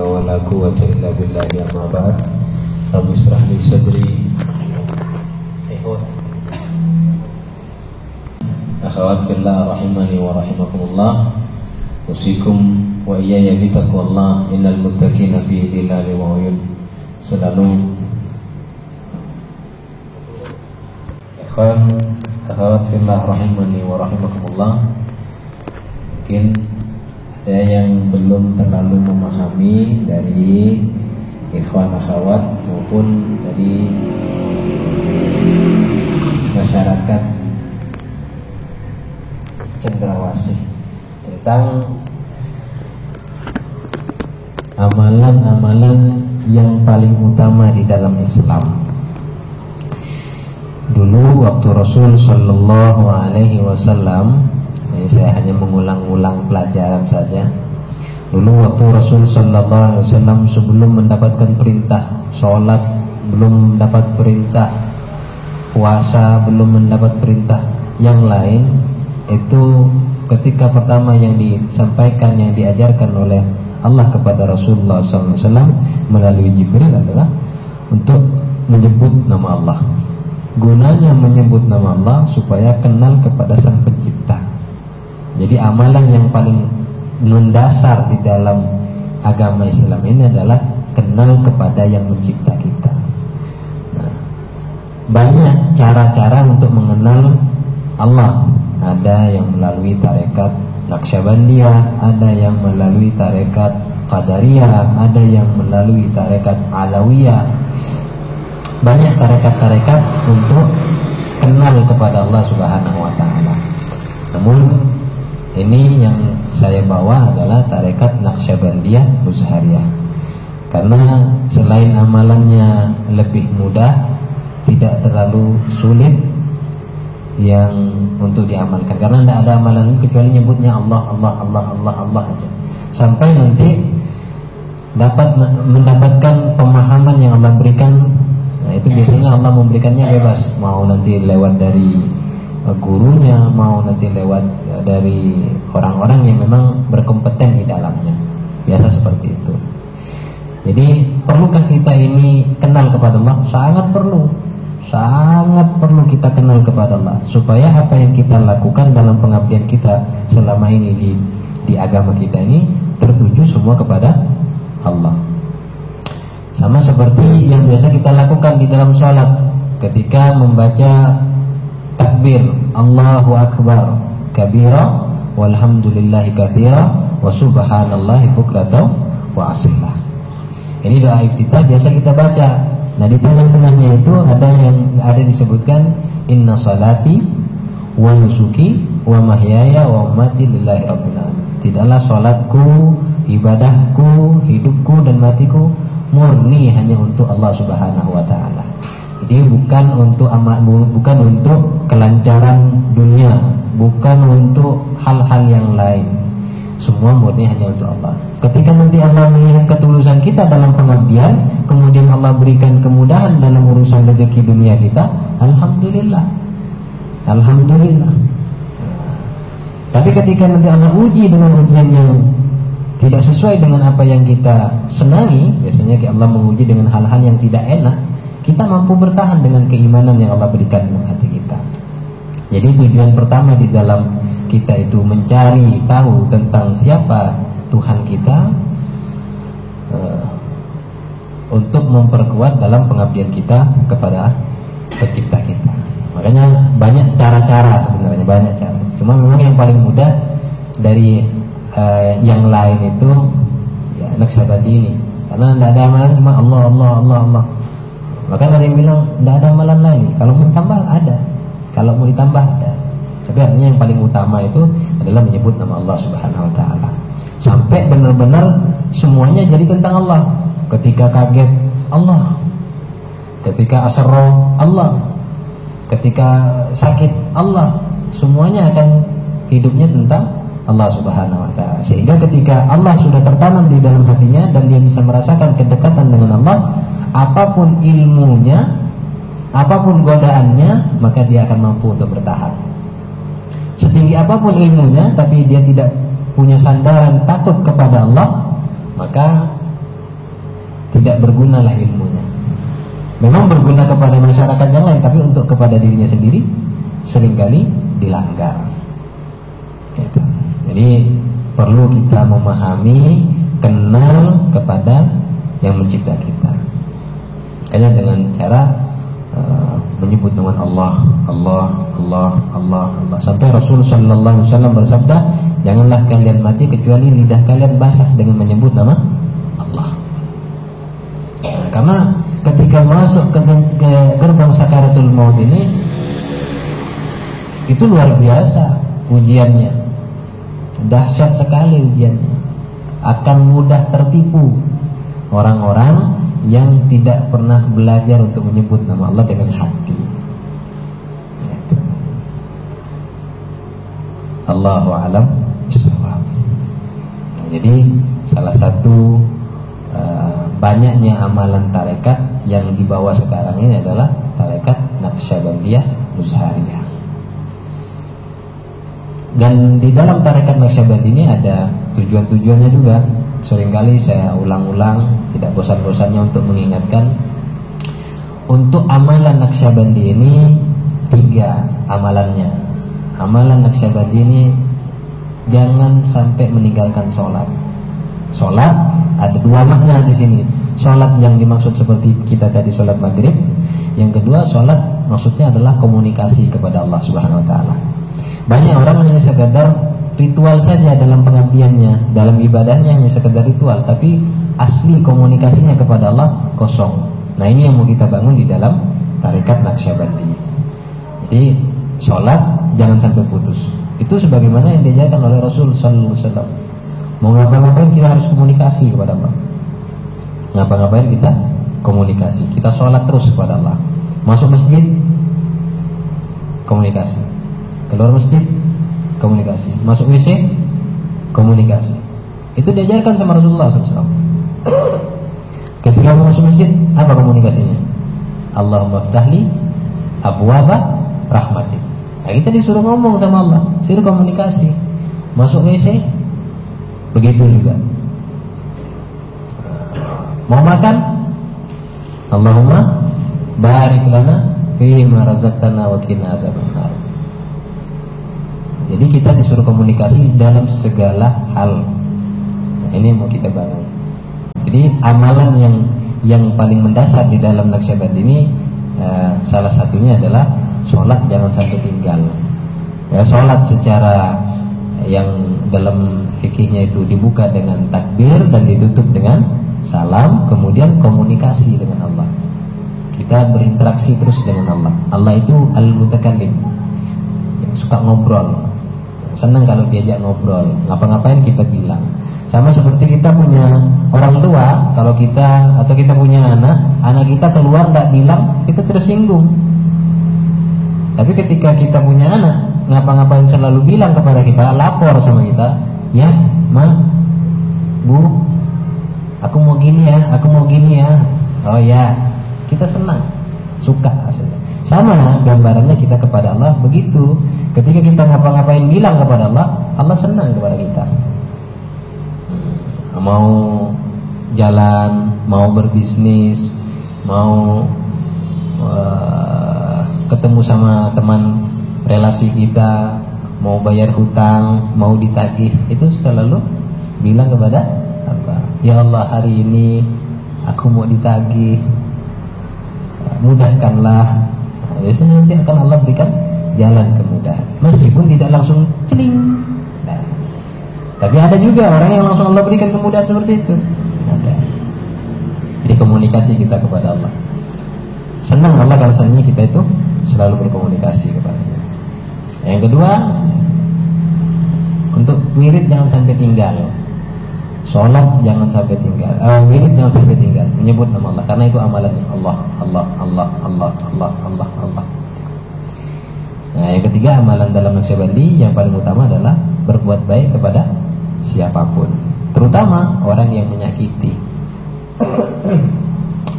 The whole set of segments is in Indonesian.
wala quwwata illa billahi amma ba'd. Rabbi ishrah li sadri. Akhawat fillah rahimani wa rahimakumullah. Usikum wa iyaya bitaqwallah, innal muttaqina fi dhilali wa uyun. Selalu akhawat fillah rahimani wa rahimakumullah. Mungkin ada yang belum terlalu memahami dari ikhwan akhwat maupun dari masyarakat cendrawasih tentang amalan-amalan yang paling utama di dalam Islam. Dulu waktu Rasul Sallallahu Alaihi Wasallam, ini saya hanya mengulang-ulang pelajaran saja. Dulu waktu Rasul Sallallahu Alaihi Wasallam sebelum mendapatkan perintah sholat, belum mendapat perintah puasa, belum mendapat perintah yang lain, itu ketika pertama yang disampaikan, yang diajarkan oleh Allah kepada Rasulullah SAW melalui Jibril adalah untuk menyebut nama Allah. Gunanya menyebut nama Allah supaya kenal kepada Sang Pencipta. Jadi amalan yang paling mendasar di dalam agama Islam ini adalah kenal kepada yang mencipta kita. Nah, banyak cara-cara untuk mengenal Allah. Ada yang melalui tarekat Naqsyabandiyah, ada yang melalui tarekat Qadariyah, ada yang melalui tarekat Alawiyah. Banyak tarekat-tarekat untuk kenal kepada Allah Subhanahu wa ta'ala. Namun ini yang saya bawa adalah tarekat Naqsyabandiyah Muzhariyah. Karena selain amalannya lebih mudah, tidak terlalu sulit yang untuk diamalkan. Karena tidak ada amalan kecuali nyebutnya Allah, Allah, Allah, Allah, Allah aja. Sampai nanti dapat mendapatkan pemahaman yang Allah berikan. Nah, itu biasanya Allah memberikannya bebas. Mau nanti lewat dari gurunya, mau nanti lewat dari orang-orang yang memang berkompeten di dalamnya. Biasa seperti itu. Jadi perlukah kita ini kenal kepada Allah? Sangat perlu. Sangat perlu kita kenal kepada Allah, supaya apa yang kita lakukan dalam pengabdian kita selama ini di agama kita ini tertuju semua kepada Allah. Sama seperti yang biasa kita lakukan di dalam sholat, ketika membaca takbir Allahu Akbar kabira walhamdulillahi katsira wa subhanallahi bukratan wa asila. Ini doa iftitah biasa kita baca. Nah, di tengah-tengahnya itu ada disebutkan inna salati wa nusuki wa mahyaya wa mamati lillahi rabbil alamin. Tidaklah salatku, ibadahku, hidupku dan matiku murni hanya untuk Allah Subhanahu wa taala. Jadi bukan untuk kelancaran dunia, bukan untuk hal-hal yang lain. Semua murni hanya untuk Allah. Ketika nanti Allah melihat ketulusan kita dalam pengabdian, kemudian Allah berikan kemudahan dalam urusan rezeki dunia kita, alhamdulillah. Alhamdulillah. Tapi ketika nanti Allah uji dengan ujian yang tidak sesuai dengan apa yang kita senangi, biasanya Allah menguji dengan hal-hal yang tidak enak, kita mampu bertahan dengan keimanan yang Allah berikan dalam hati kita. Jadi tujuan pertama di dalam kita itu mencari tahu tentang siapa Tuhan kita, untuk memperkuat dalam pengabdian kita kepada pencipta kita. Makanya banyak cara-cara, sebenarnya banyak cara. Cuma memang yang paling mudah dari yang lain itu ya Naqsyabandi ini. Karena tidak ada amalan, cuma Allah, Allah, Allah, Allah. Bahkan ada yang bilang tidak ada amalan lain. Kalau mau ditambah ada, kalau mau ditambah ada. Tapi artinya yang paling utama itu adalah menyebut nama Allah Subhanahu wa ta'ala. Sampai benar-benar semuanya jadi tentang Allah. Ketika kaget, Allah. Ketika asra, Allah. Ketika sakit, Allah. Semuanya akan hidupnya tentang Allah Subhanahu wa ta'ala. Sehingga ketika Allah sudah tertanam di dalam hatinya dan dia bisa merasakan kedekatan dengan Allah, apapun ilmunya, apapun godaannya, maka dia akan mampu untuk bertahan. Setinggi apapun ilmunya, tapi dia tidak punya sandaran takut kepada Allah, maka tidak bergunalah ilmunya. Memang berguna kepada masyarakat yang lain, tapi untuk kepada dirinya sendiri seringkali dilanggar. Gitu. Jadi perlu kita memahami, kenal kepada yang mencipta kita. Hanya dengan cara menyebut nama Allah, Allah, Allah, Allah, Allah. Sampai Rasul Sallallahu Alaihi Wasallam bersabda, janganlah kalian mati kecuali lidah kalian basah dengan menyebut nama Allah. Karena ketika masuk ke gerbang sakaratul maut ini, itu luar biasa ujiannya, dahsyat sekali ujiannya. Akan mudah tertipu orang-orang yang tidak pernah belajar untuk menyebut nama Allah dengan hati. Allahu a'lam bishawab. Jadi salah satu banyaknya amalan tarekat yang dibawa sekarang ini adalah tarekat Naqsyabandiyah Muzhariyah. Dan di dalam tarekat Naqsyabandi ini ada tujuan-tujuannya juga. Seringkali saya ulang-ulang, tidak bosan-bosannya untuk mengingatkan. Untuk amalan Naqsyabandi ini 3 amalannya. Amalan Naqsyabandi ini jangan sampai meninggalkan sholat. Sholat ada 2 makna di sini. Sholat yang dimaksud seperti kita tadi sholat maghrib. Yang kedua, sholat maksudnya adalah komunikasi kepada Allah Subhanahu Wa Taala. Banyak orang hanya sekadar ritual saja dalam pengabdiannya, dalam ibadahnya hanya sekedar ritual, tapi asli komunikasinya kepada Allah kosong. Nah, ini yang mau kita bangun di dalam tarekat Naqsyabandi. Jadi sholat jangan sampai putus. Itu sebagaimana yang diajarkan oleh Rasul Sallallahu Alaihi Wasallam. Mau ngapa-ngapain kita harus komunikasi kepada Allah. Ngapa-ngapain kita komunikasi. Kita sholat terus kepada Allah. Masuk masjid komunikasi, keluar masjid komunikasi, masuk WC komunikasi. Itu diajarkan sama Rasulullah SAW. Ketika masuk masjid, apa komunikasinya? Allahumma ftahli abwaba rahmatik. Nah, kita disuruh ngomong sama Allah, disuruh komunikasi. Masuk WC begitu juga. Mau makan, Allahumma barik lana fihi ma razaqtana wa qina adzabannar. Jadi kita disuruh komunikasi dalam segala hal. Nah, ini mau kita bangun. Jadi amalan yang paling mendasar di dalam Naqsyabandi ini salah satunya adalah sholat jangan sampai tinggal. Ya, sholat secara yang dalam fikihnya itu dibuka dengan takbir dan ditutup dengan salam, kemudian komunikasi dengan Allah. Kita berinteraksi terus dengan Allah. Allah itu al-mutakallim, suka ngobrol. Senang kalau diajak ngobrol. Ngapa-ngapain kita bilang. Sama seperti kita punya orang tua, kalau kita atau kita punya anak kita keluar nggak bilang, kita tersinggung. Tapi ketika kita punya anak, ngapa-ngapain selalu bilang kepada kita, lapor sama kita, ya, Ma, Bu, aku mau gini ya, aku mau gini ya. Oh ya, kita senang, suka hasilnya. Sama gambarannya kita kepada Allah begitu. Ketika kita ngapa-ngapain bilang kepada Allah, Allah senang kepada kita. Mau jalan, mau berbisnis, mau ketemu sama teman relasi kita, mau bayar hutang, mau ditagih, itu selalu bilang kepada Allah, ya Allah, hari ini aku mau ditagih, mudahkanlah. Biasanya nanti akan Allah berikan jalan kemudahan, meskipun tidak langsung celing. Nah, tapi ada juga orang yang langsung Allah berikan kemudahan seperti itu. Ada. Jadi komunikasi kita kepada Allah. Senang Allah kalau seandainya kita itu selalu berkomunikasi kepada-Nya. Yang kedua, untuk wirid jangan sampai tinggal. Sholat jangan sampai tinggal. Wirid jangan sampai tinggal. Menyebut nama Allah, karena itu amalannya Allah, Allah, Allah, Allah, Allah, Allah, Allah. Nah, yang ketiga, amalan dalam Naqsyabandi yang paling utama adalah berbuat baik kepada siapapun, terutama orang yang menyakiti.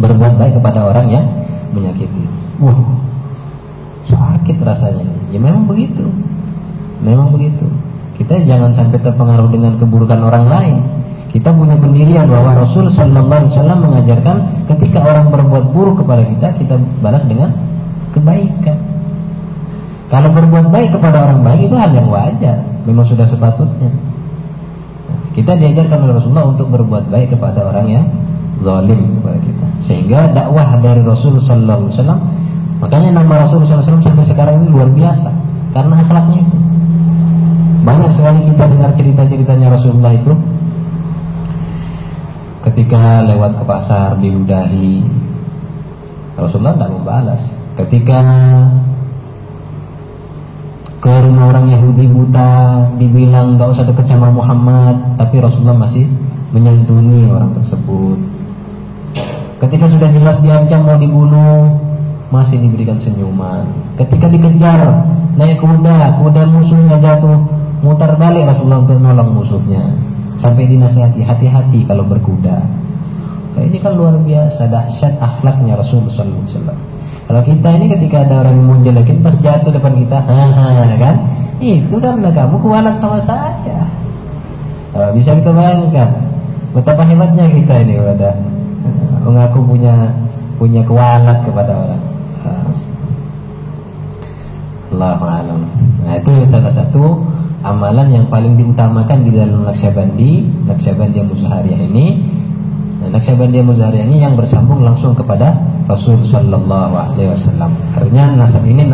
Berbuat baik kepada orang yang menyakiti. Sakit rasanya. Ya memang begitu. Memang begitu. Kita jangan sampai terpengaruh dengan keburukan orang lain. Kita punya pendirian bahwa Rasul Sallallahu Alaihi Wasallam mengajarkan ketika orang berbuat buruk kepada kita, kita balas dengan kebaikan. Kalau berbuat baik kepada orang baik itu hal yang wajar, memang sudah sepatutnya. Kita diajarkan oleh Rasulullah untuk berbuat baik kepada orang yang zalim kepada kita. Sehingga dakwah dari Rasul Sallallahu Alaihi Wasallam, makanya nama Rasul Sallallahu Alaihi Wasallam sampai sekarang ini luar biasa karena akhlaknya itu. Banyak sekali kita dengar cerita-ceritanya Rasulullah itu. Ketika lewat ke pasar diludahi, Rasulullah tidak membalas. Ketika ke rumah orang Yahudi buta, dibilang gak usah dekat sama Muhammad, tapi Rasulullah masih menyantuni orang tersebut. Ketika sudah jelas diancam mau dibunuh, masih diberikan senyuman. Ketika dikejar naik kuda musuhnya jatuh, mutar balik Rasulullah untuk nolong musuhnya. Sampai dinasihati, hati-hati kalau berkuda. Nah, ini kan luar biasa dahsyat akhlaknya Rasulullah SAW. Kalau kita ini ketika ada orang yang mau jelekin, pas jatuh depan kita, kan? Itu karena kamu kualat sama saya. Bisa kita bayangkan betapa hebatnya kita ini pada mengaku punya kualat kepada orang. Allahu a'lam. Nah, itu salah satu amalan yang paling diutamakan di dalam Naqsyabandiyah Muzahariyah ini. Nah, Naqsyabandiyah Muzahariyah ini yang bersambung langsung kepada Rasul Sallallahu Alaihi Wasallam. Artinya nasab ini,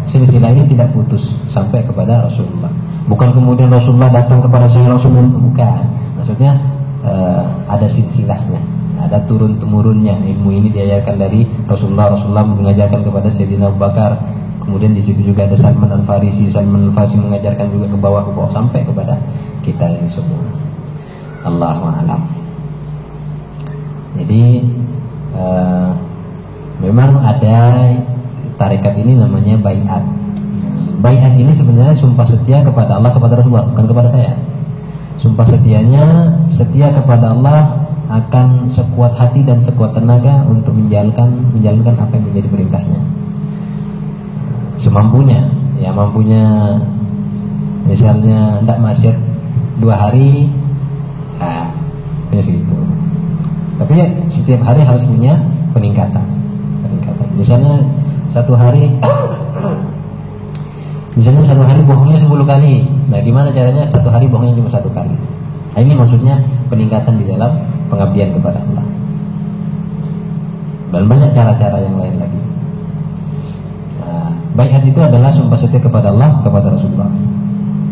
silsilah ini tidak putus sampai kepada Rasulullah. Bukan kemudian Rasulullah datang kepada saya langsung, bukan. Maksudnya ada silsilahnya, ada turun temurunnya. Ilmu ini diajarkan dari Rasulullah mengajarkan kepada Sayyidina Abu Bakar. Kemudian di situ juga ada Salman Al-Farisi mengajarkan juga ke bawah sampai kepada kita ini semua. Allahu a'lam. Jadi memang ada tarekat ini namanya baiat. Baiat ini sebenarnya sumpah setia kepada Allah, kepada Rasulullah, bukan kepada saya. Sumpah setianya setia kepada Allah akan sekuat hati dan sekuat tenaga untuk menjalankan apa yang menjadi perintahnya. Semampunya, ya mampunya. Misalnya tidak maksiat 2 hari, punya segitu. Tapi ya, setiap hari harus punya peningkatan. Misalnya satu hari bohongnya 10 kali. Nah, gimana caranya satu hari bohongnya cuma 1 kali? Nah, ini maksudnya peningkatan di dalam pengabdian kepada Allah. Dan banyak cara-cara yang lain lagi. Baiat itu adalah sumpah setia kepada Allah, kepada Rasulullah.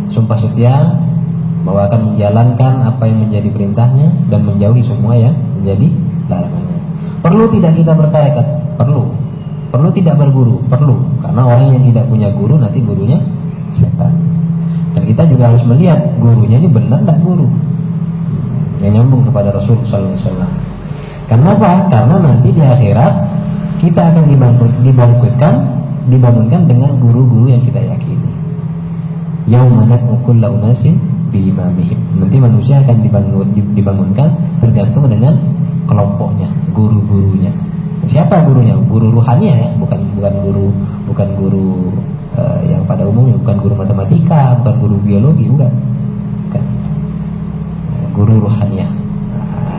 Sumpah setia bahwa akan menjalankan apa yang menjadi perintahnya dan menjauhi semua yang menjadi larangannya. Perlu tidak kita bertarekat? Perlu tidak berguru? Perlu. Karena orang yang tidak punya guru nanti gurunya setan. Dan kita juga harus melihat gurunya ini benar tidak guru yang nyambung kepada Rasul Sallallahu Alaihi Wasallam. Kenapa? Karena nanti di akhirat kita akan dibangunkan dengan guru-guru yang kita yakini. Yauma nad'u kulla unasin biimamihim. Nanti manusia akan dibangunkan tergantung dengan kelompoknya, guru-gurunya. Siapa gurunya? Guru ruhaniah ya, bukan guru yang pada umumnya, bukan guru matematika, bukan guru biologi, bukan. Guru ruhaniah.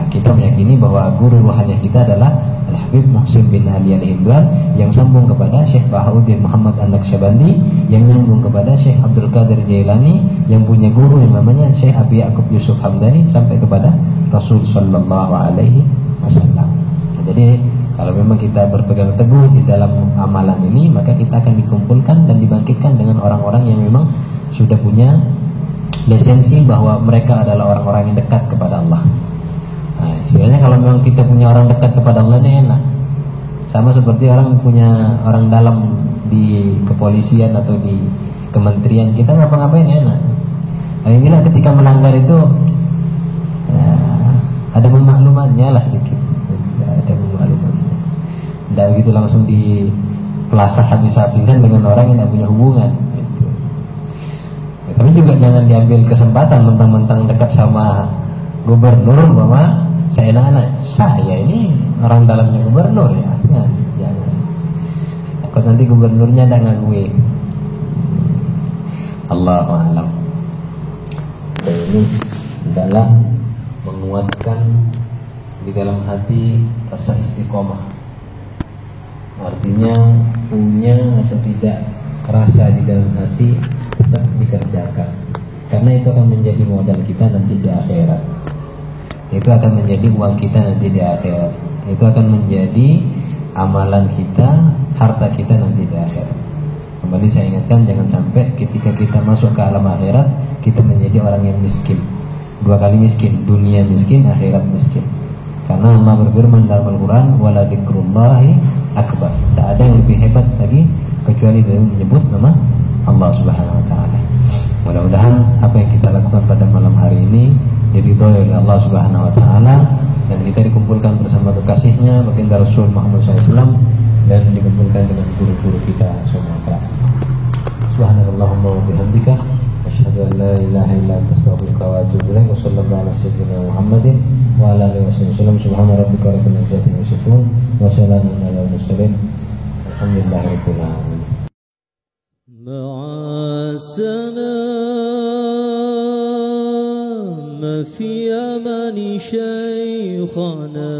Kita meyakini bahwa guru ruhaniah kita adalah Al-Habib Muhsin bin Ali Al-Himdan yang sambung kepada Syekh Bahauddin Muhammad An-Naqsyabandi, yang nyambung kepada Syekh Abdul Qadir Jailani, yang punya guru yang namanya Syekh Abi Ya'qub Yusuf Hamdani sampai kepada Rasul Sallallahu Alaihi Wasallam. Jadi kalau memang kita berpegang teguh di dalam amalan ini, maka kita akan dikumpulkan dan dibangkitkan dengan orang-orang yang memang sudah punya lisensi bahwa mereka adalah orang-orang yang dekat kepada Allah. Nah, istilahnya kalau memang kita punya orang dekat kepada Allah ini enak. Sama seperti orang punya orang dalam di kepolisian atau di kementerian, kita ngapa-ngapain enak. Paling tidak ketika melanggar itu ya, ada pemaklumannya lah dikit. Ada pemaklumannya. Tidak begitu langsung di pelasah habis-habisan dengan orang yang tidak punya hubungan. Gitu. Ya, tapi juga jangan diambil kesempatan mentang-mentang dekat sama gubernur, mama saya ini orang dalamnya gubernur ya, jangan. Takut nanti gubernurnya ada ngakui. Allahu a'lam. Ini adalah menguatkan di dalam hati rasa istiqomah. Artinya punya atau tidak rasa di dalam hati tetap dikerjakan, karena itu akan menjadi modal kita nanti di akhirat. Itu akan menjadi uang kita nanti di akhirat. Itu akan menjadi amalan kita, harta kita nanti di akhirat. Kembali saya ingatkan, jangan sampai ketika kita masuk ke alam akhirat kita menjadi orang yang miskin. Dua kali miskin, dunia miskin, akhirat miskin. Karena Allah berfirman dalam Al-Quran, wala dzikrullahi akbar. Tak ada yang lebih hebat lagi kecuali dengan menyebut nama Allah Subhanahu wa taala. Mudah-mudahan apa yang kita lakukan pada malam hari ini diridhoi oleh Allah Subhanahu wa taala, dan kita dikumpulkan bersama kekasihnya baginda Rasul Muhammad SAW, dan dikumpulkan dengan guru-guru kita semua. Subhanallahumma wa bihamdika asyhadu an la ilaha illa anta astaghfiruka wa atubu ilaik. Wa sallallahu ala sayyidina Muhammadin wa ala alihi wasallam. Subhana rabbika rabbil izzati amma yasifun wa salamun alal mursalin. Alhamdulillahi rabbil alamin. مع السلامة في أمان شيخنا.